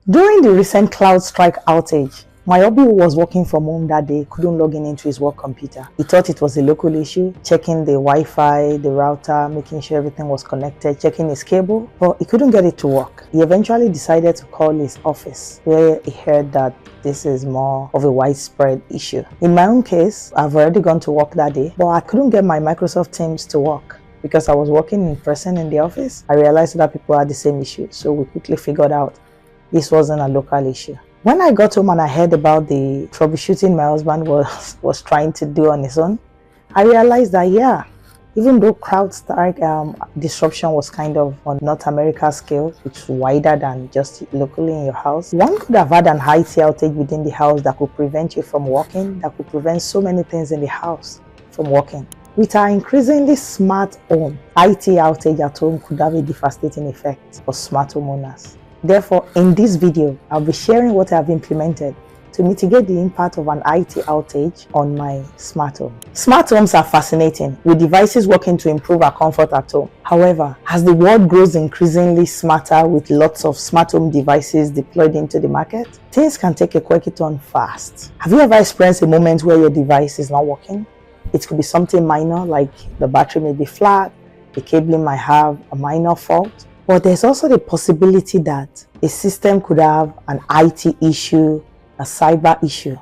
During the recent CloudStrike outage, my hubby who was working from home that day couldn't log in into his work computer. He thought it was a local issue, checking the Wi-Fi, the router, making sure everything was connected, checking his cable, but he couldn't get it to work. He eventually decided to call his office, where he heard that this is more of a widespread issue. In my own case, I've already gone to work that day, but I couldn't get my Microsoft Teams to work. Because I was working in person in the office, I realized that people had the same issue, so we quickly figured out this wasn't a local issue. When I got home and I heard about the troubleshooting my husband was trying to do on his own, I realized that even though CrowdStrike disruption was kind of on North America scale, it's wider than just locally in your house, one could have had an IT outage within the house that could prevent you from working, that could prevent so many things in the house from working. With our increasingly smart home, IT outage at home could have a devastating effect for smart homeowners. Therefore, in this video, I'll be sharing what I've implemented to mitigate the impact of an IT outage on my smart home. Smart homes are fascinating, with devices working to improve our comfort at home. However, as the world grows increasingly smarter with lots of smart home devices deployed into the market, things can take a quirky turn fast. Have you ever experienced a moment where your device is not working? It could be something minor, like the battery may be flat, the cabling might have a minor fault. But there's also the possibility that a system could have an IT issue, a cyber issue.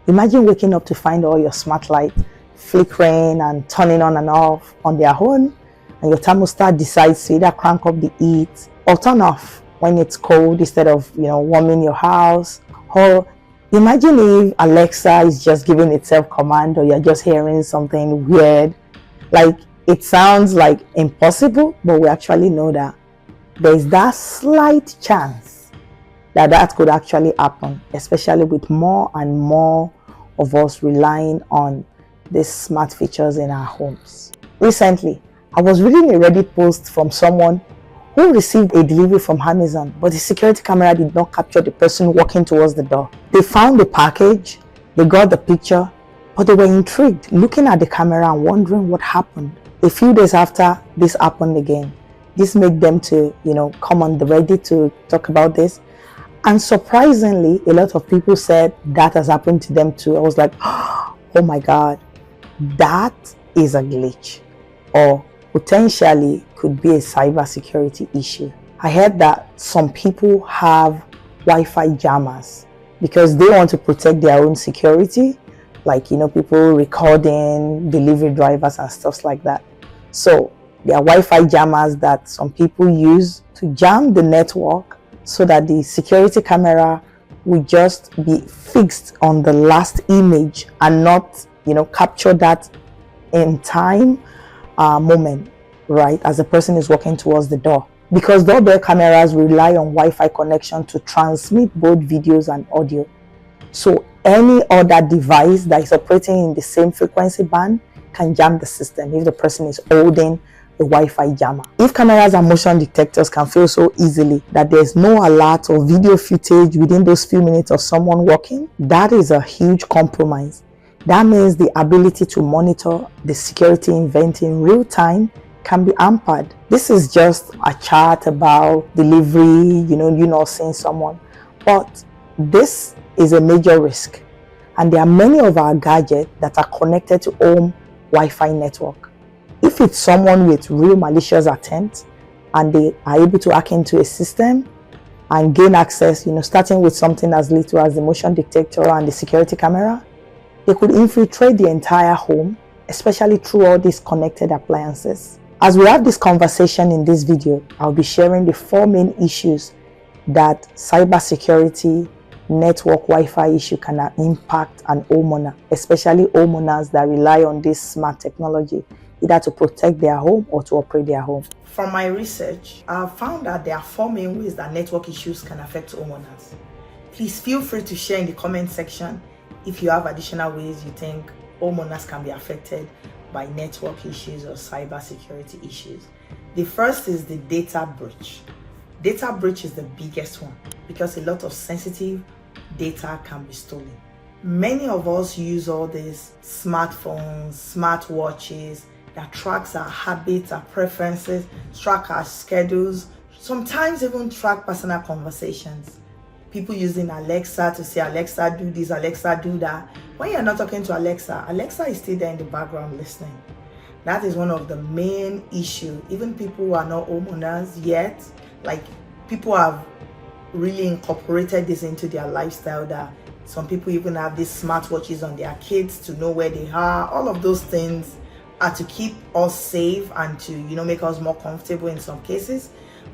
Imagine waking up to find all your smart lights flickering and turning on and off on their own, and your thermostat decides to either crank up the heat or turn off when it's cold instead of warming your house. Or imagine if Alexa is just giving itself command, or you're just hearing something weird. Like, it sounds like impossible, but we actually know that there's that slight chance that that could actually happen, especially with more and more of us relying on these smart features in our homes. Recently, I was reading a Reddit post from someone who received a delivery from Amazon, but the security camera did not capture the person walking towards the door. They found the package, they got the picture, but they were intrigued, looking at the camera and wondering what happened. A few days after, this happened again. This made them to, come on the Reddit to talk about this. And surprisingly, a lot of people said that has happened to them too. I was like, oh my God, that is a glitch, or potentially could be a cybersecurity issue. I heard that some people have Wi-Fi jammers because they want to protect their own security, like, people recording delivery drivers and stuff like that. So there are Wi-Fi jammers that some people use to jam the network so that the security camera will just be fixed on the last image and not, capture that in time moment, right, as the person is walking towards the door. Because doorbell cameras rely on Wi-Fi connection to transmit both videos and audio. So any other device that is operating in the same frequency band can jam the system if the person is holding a Wi-Fi jammer. If cameras and motion detectors can fail so easily that there's no alert or video footage within those few minutes of someone walking, that is a huge compromise. That means the ability to monitor the security event in real time can be hampered. This is just a chart about delivery, you're not seeing someone, but this is a major risk. And there are many of our gadgets that are connected to home Wi-Fi network. If it's someone with real malicious intent and they are able to hack into a system and gain access, starting with something as little as the motion detector and the security camera, they could infiltrate the entire home, especially through all these connected appliances. As we have this conversation in this video, I'll be sharing the 4 main issues that cybersecurity network Wi-Fi issue can impact an homeowner, especially homeowners that rely on this smart technology, either to protect their home or to operate their home. From my research, I've found that there are 4 main ways that network issues can affect homeowners. Please feel free to share in the comment section if you have additional ways you think homeowners can be affected by network issues or cybersecurity issues. The first is the data breach. Data breach is the biggest one because a lot of sensitive data can be stolen. Many of us use all these smartphones, smartwatches that tracks our habits, our preferences, track our schedules, sometimes even track personal conversations. people using Alexa to say, Alexa, do this, Alexa, do that. When you're not talking to Alexa, Alexa is still there in the background listening. That is one of the main issues. Even people who are not homeowners yet, like people have really incorporated this into their lifestyle, that some people even have these smartwatches on their kids to know where they are. All of those things are to keep us safe and to, make us more comfortable in some cases,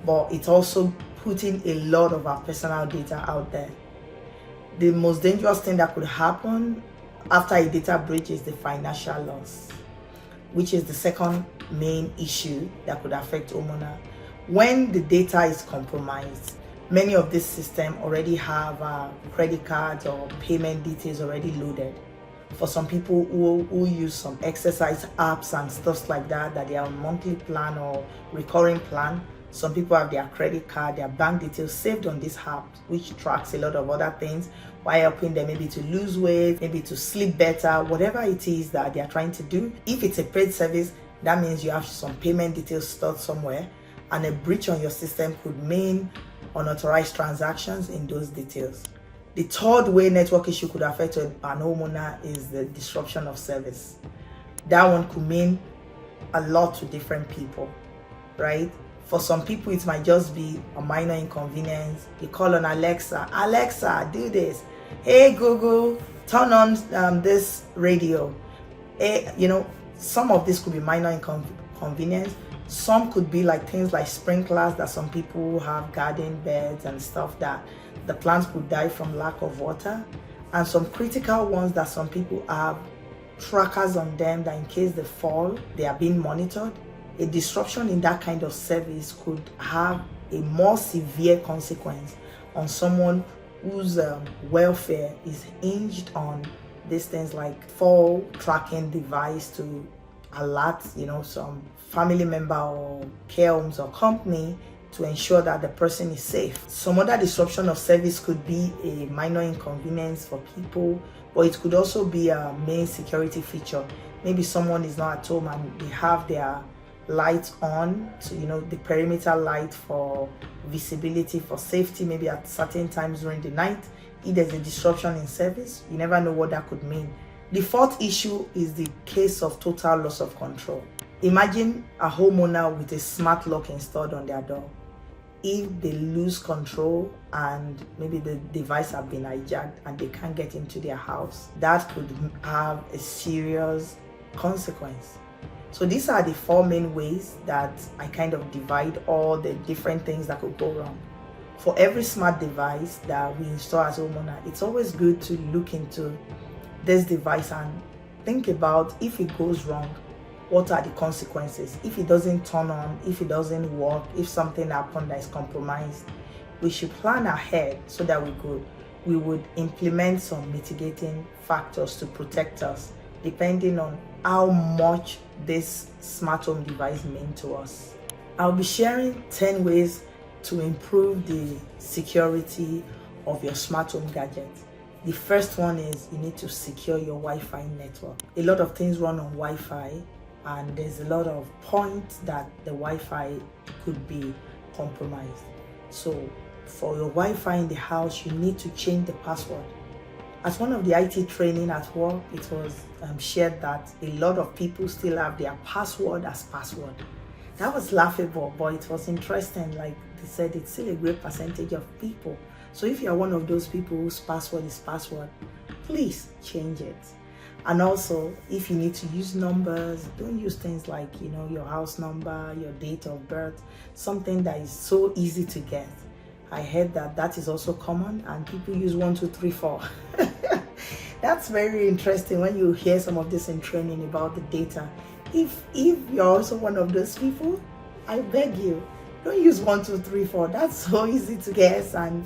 but it's also putting a lot of our personal data out there. The most dangerous thing that could happen after a data breach is the financial loss, which is the second main issue that could affect homeowner. When the data is compromised, many of these systems already have credit cards or payment details already loaded. For some people who use some exercise apps and stuff like that they are on monthly plan or recurring plan, some people have their credit card, their bank details saved on this app, which tracks a lot of other things while helping them maybe to lose weight, maybe to sleep better, whatever it is that they are trying to do. If it's a paid service, that means you have some payment details stored somewhere, and a breach on your system could mean unauthorized transactions in those details. The third way network issue could affect an homeowner is the disruption of service. That one could mean a lot to different people, right? For some people, it might just be a minor inconvenience. You call on Alexa, Alexa, do this. Hey, Google, turn on this radio. Hey, some of this could be minor inconvenience. Some could be like things like sprinklers that some people have, garden beds and stuff that the plants could die from lack of water. And some critical ones that some people have, trackers on them that in case they fall, they are being monitored. A disruption in that kind of service could have a more severe consequence on someone whose welfare is hinged on these things like fall tracking device to alert, some family member or care homes or company to ensure that the person is safe. Some other disruption of service could be a minor inconvenience for people, but it could also be a main security feature. Maybe someone is not at home and they have their lights on, so the perimeter light for visibility, for safety, maybe at certain times during the night. If there's a disruption in service, you never know what that could mean. The fourth issue is the case of total loss of control. Imagine a homeowner with a smart lock installed on their door. If they lose control and maybe the device have been hijacked and they can't get into their house, that could have a serious consequence. So these are the four main ways that I kind of divide all the different things that could go wrong. For every smart device that we install as homeowner, it's always good to look into this device and think about, if it goes wrong, what are the consequences? If it doesn't turn on, if it doesn't work, if something happened that is compromised, we should plan ahead so that we would implement some mitigating factors to protect us, depending on how much this smart home device means to us. I'll be sharing 10 ways to improve the security of your smart home gadget. The first one is you need to secure your Wi-Fi network. A lot of things run on Wi-Fi, and there's a lot of points that the Wi-Fi could be compromised. So for your Wi-Fi in the house, you need to change the password. As one of the IT training at work, it was shared that a lot of people still have their password as password. That was laughable, but it was interesting. Like they said, it's still a great percentage of people. So if you're one of those people whose password is password, please change it. And also, if you need to use numbers, don't use things like, your house number, your date of birth, something that is so easy to get. I heard that is also common, and people use 1, 2, 3, 4. That's very interesting when you hear some of this in training about the data. If you're also one of those people, I beg you, don't use 1, 2, 3, 4. That's so easy to guess. And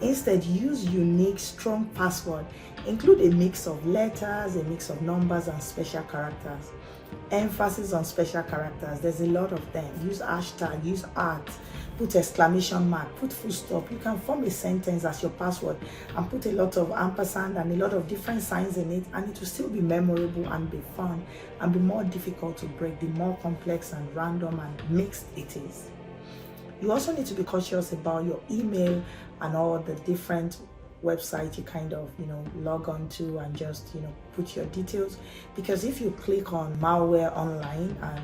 instead use unique, strong password. Include a mix of letters, a mix of numbers, and special characters. Emphasis on special characters. There's a lot of them. Use hashtag, use art, put exclamation mark, put full stop. You can form a sentence as your password and put a lot of ampersand and a lot of different signs in it, and it will still be memorable and be fun and be more difficult to break the more complex and random and mixed it is. You also need to be cautious about your email and all the different websites you kind of, log on to and just, put your details. Because if you click on malware online and,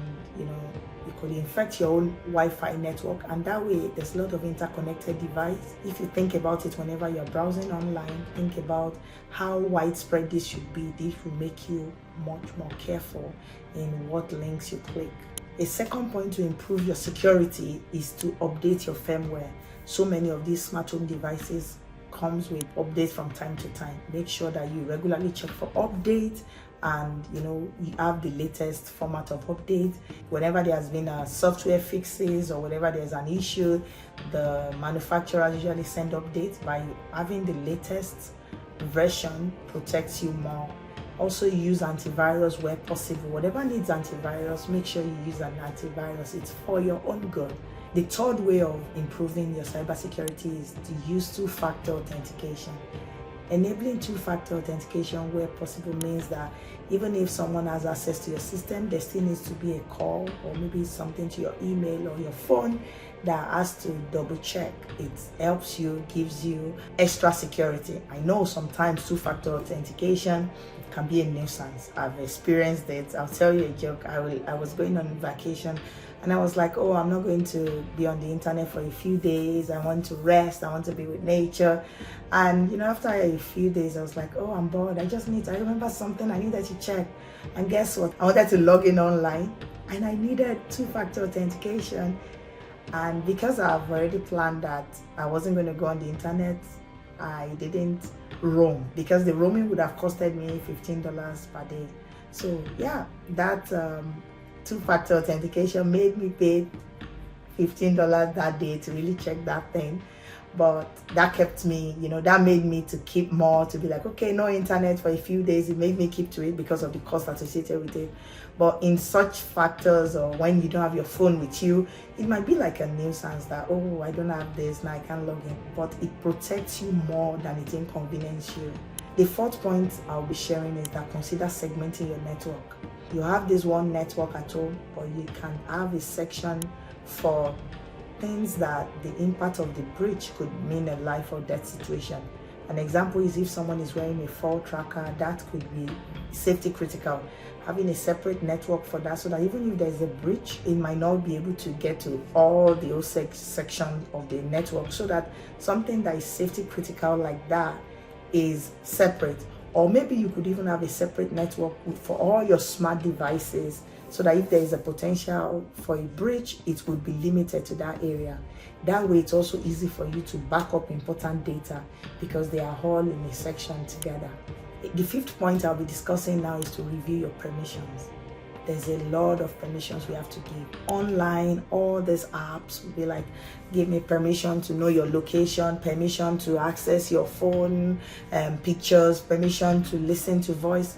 you could infect your own Wi-Fi network, and that way there's a lot of interconnected device. If you think about it whenever you're browsing online, think about how widespread this should be. This will make you much more careful in what links you click. A second point to improve your security is to update your firmware. So many of these smart home devices comes with updates from time to time. Make sure that you regularly check for updates and you have the latest format of update. Whenever there has been a software fixes or whenever there's an issue, the manufacturers usually send updates. By having the latest version protects you more. Also use antivirus where possible. Whatever needs antivirus, make sure you use an antivirus. It's for your own good. The third way of improving your cybersecurity is to use two-factor authentication. Enabling two-factor authentication where possible means that even if someone has access to your system, there still needs to be a call or maybe something to your email or your phone that has to double check. It helps you, gives you extra security. I know sometimes two-factor authentication can be a nuisance. I've experienced it. I'll tell you a joke. I was going on vacation and I was like, I'm not going to be on the internet for a few days. I want to rest. I want to be with nature. And, after a few days, I was like, I'm bored. I remember something I needed to check. And guess what? I wanted to log in online and I needed two-factor authentication. And because I've already planned that I wasn't going to go on the internet, I didn't roam because the roaming would have costed me $15 per day. So yeah, that two-factor authentication made me pay $15 that day to really check that thing. But that kept me, that made me to keep more, to be like, okay, no internet for a few days. It made me keep to it because of the cost associated with it. But in such factors, or when you don't have your phone with you, it might be like a nuisance that, I don't have this, now I can't log in. But it protects you more than it inconveniences you. The fourth point I'll be sharing is that consider segmenting your network. You have this one network at home, but you can have a section for things that the impact of the breach could mean a life or death situation. An example is if someone is wearing a fall tracker, that could be safety critical. Having a separate network for that so that even if there's a breach, it might not be able to get to all the OSEC sections of the network, so that something that is safety critical like that is separate. Or maybe you could even have a separate network for all your smart devices, so that if there is a potential for a breach, it would be limited to that area. That way, it's also easy for you to back up important data because they are all in a section together. The fifth point I'll be discussing now is to review your permissions. There's a lot of permissions we have to give. Online, all these apps will be like, give me permission to know your location, permission to access your phone, pictures, permission to listen to voice.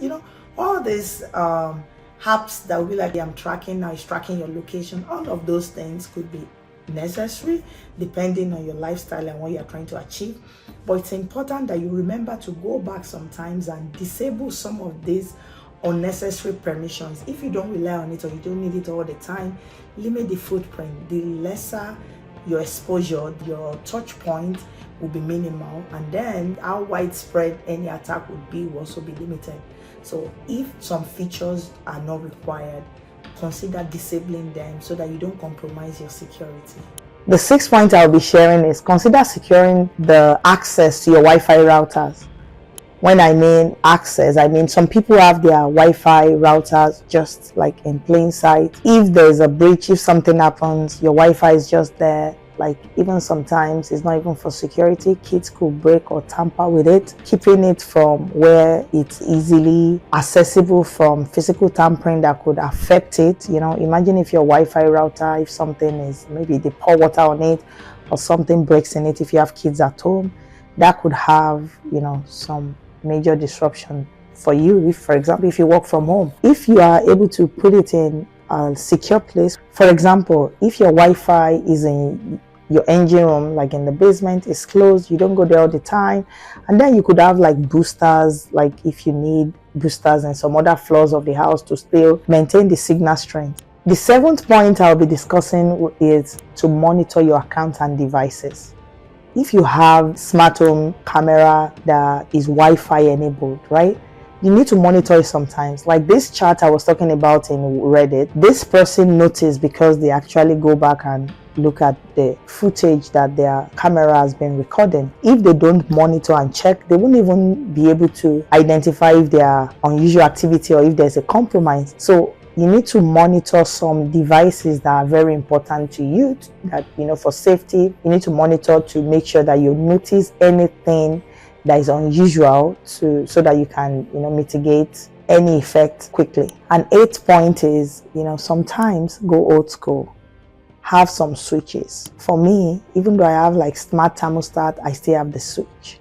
All these apps that will be like, I'm tracking now, is tracking your location. All of those things could be necessary depending on your lifestyle and what you're trying to achieve. But it's important that you remember to go back sometimes and disable some of these unnecessary permissions. If you don't rely on it or you don't need it all the time, limit the footprint. The lesser your exposure, your touch point will be minimal, and then how widespread any attack would be will also be limited. So if some features are not required, consider disabling them so that you don't compromise your security. The sixth point I'll be sharing is consider securing the access to your Wi-Fi routers. When I mean access, I mean some people have their Wi-Fi routers just like in plain sight. If there's a breach, if something happens, your Wi-Fi is just there. Like even sometimes it's not even for security. Kids could break or tamper with it. Keeping it from where it's easily accessible from physical tampering that could affect it. Imagine if your Wi-Fi router, if something is, maybe they pour water on it or something breaks in it, if you have kids at home, that could have, some major disruption for you. If, for example, if you work from home, if you are able to put it in a secure place, for example, if your Wi-Fi is in your engine room, like in the basement, is closed, you don't go there all the time, and then you could have like boosters, like if you need boosters in some other floors of the house to still maintain the signal strength. The seventh point I'll be discussing is to monitor your accounts and devices. If you have smart home camera that is Wi-Fi enabled, right? You need to monitor it sometimes. Like this chat I was talking about in Reddit, this person noticed because they actually go back and look at the footage that their camera has been recording. If they don't monitor and check, they won't even be able to identify if there are unusual activity or if there's a compromise. So you need to monitor some devices that are very important to you, that, for safety. You need to monitor to make sure that you notice anything that is unusual so that you can, mitigate any effect quickly. And eighth point is, sometimes go old school. Have some switches. For me, even though I have like smart thermostat, I still have the switch.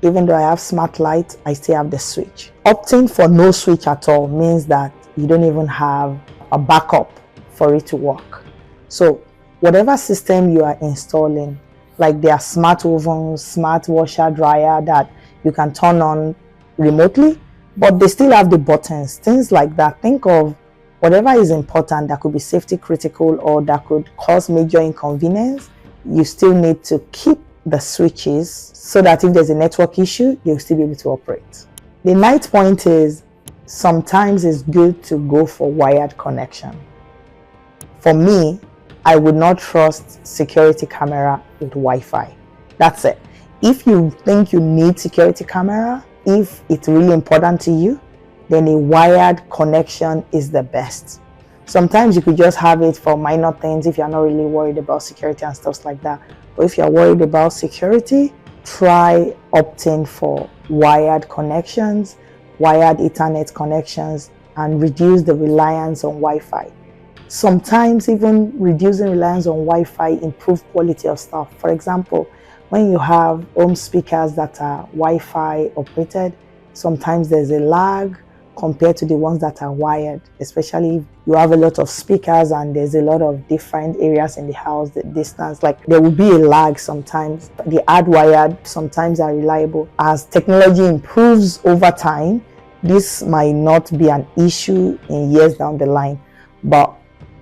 Even though I have smart light, I still have the switch. Opting for no switch at all means that you don't even have a backup for it to work. So whatever system you are installing, like there are smart ovens, smart washer, dryer that you can turn on remotely, but they still have the buttons, things like that. Think of whatever is important that could be safety critical or that could cause major inconvenience. You still need to keep the switches so that if there's a network issue, you'll still be able to operate. The ninth point is sometimes it's good to go for wired connection. For me, I would not trust security camera with Wi-Fi. That's it. If you think you need security camera, if it's really important to you, then a wired connection is the best. Sometimes you could just have it for minor things if you're not really worried about security and stuff like that. But if you're worried about security, try opting for wired connections, wired Ethernet connections, and reduce the reliance on Wi-Fi. Sometimes even reducing reliance on Wi-Fi improves quality of stuff. For example, when you have home speakers that are Wi-Fi operated, sometimes there's a lag compared to the ones that are wired, especially if you have a lot of speakers and there's a lot of different areas in the house, the distance, like there will be a lag sometimes. The hardwired sometimes are reliable. As technology improves over time, this might not be an issue in years down the line, but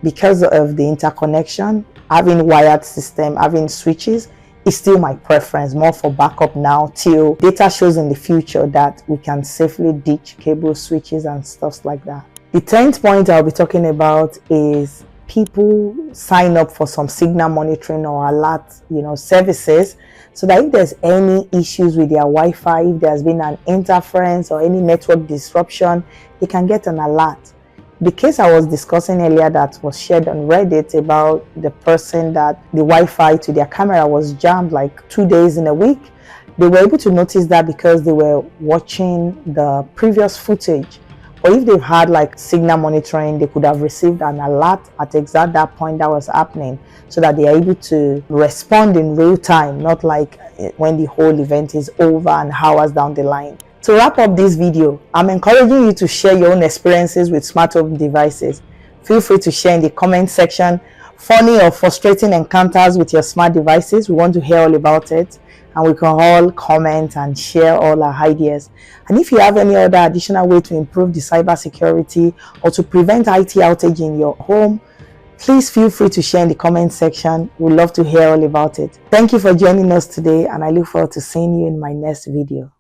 because of the interconnection, having wired system, having switches is still my preference, more for backup now till data shows in the future that we can safely ditch cable switches and stuff like that. The 10th point I'll be talking about is people sign up for some signal monitoring or alert, services, so that if there's any issues with their Wi-Fi, if there's been an interference or any network disruption, they can get an alert. The case I was discussing earlier that was shared on Reddit about the person that the Wi-Fi to their camera was jammed like 2 days in a week, they were able to notice that because they were watching the previous footage. Or if they've had like signal monitoring, they could have received an alert at exact that point that was happening, so that they are able to respond in real time, not like when the whole event is over and hours down the line. To wrap up this video, I'm encouraging you to share your own experiences with smart home devices. Feel free to share in the comment section funny or frustrating encounters with your smart devices. We want to hear all about it, and we can all comment and share all our ideas. And if you have any other additional way to improve the cybersecurity or to prevent IT outage in your home, please feel free to share in the comment section. We'd love to hear all about it. Thank you for joining us today, and I look forward to seeing you in my next video.